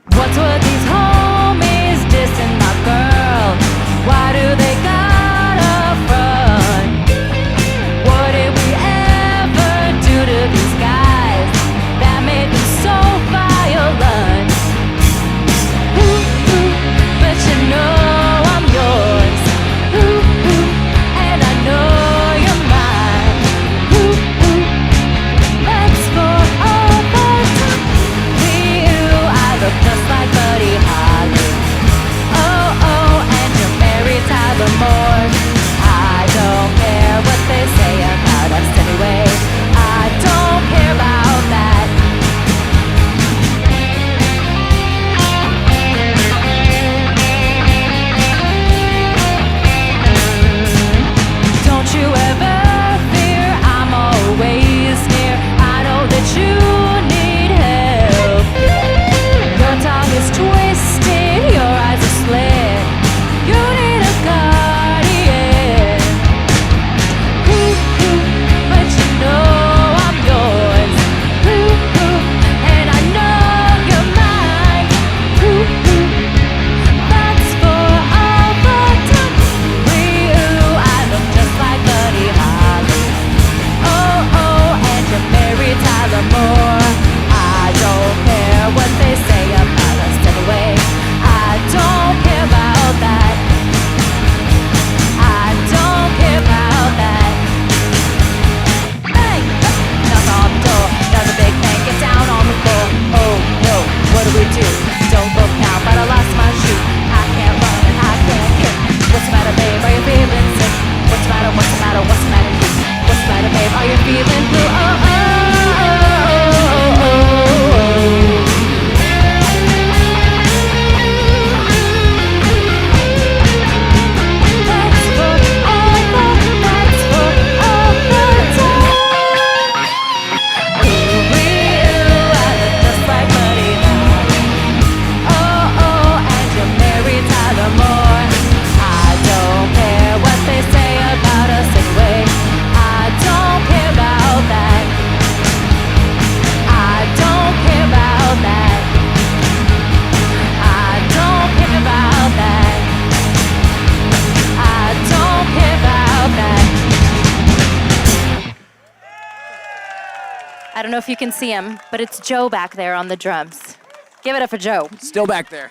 What's with these homies dissing my girl? Why do they gotta front? What did we ever do to these guys that made them so violent? Ooh, but you know I'm yours. Ooh, and I know you're mine. Ooh, that's for all the time. I look just like Buddy Holly. Oh, and you're Mary Tyler Moore. I don't care what they say about us anyway. I don't care about that. Don't you ever fear, I'm always near. I know that you need help. Your tongue is twisted, your eyes are slit. You need a guardian. Ooh, but you know I'm yours. Ooh, and I know you're mine. Ooh, that's for all the time. I look just like Buddy Holly. Oh, and you're Mary Tyler Moore. I don't care what they say about us anyway. I don't care about that. I don't care about that. Hey, knock on the door. Another big bang, get down on the floor. Oh no, what do? Don't look now, but I lost my shoe. I can't run and I can't kick. What's the matter, babe? Are you feeling sick? What's the matter? What's the matter? What's the matter? What's the matter, babe? Are you feeling blue? Oh. I don't know if you can see him, but it's Joe back there on the drums. Give it up for Joe. Still back there.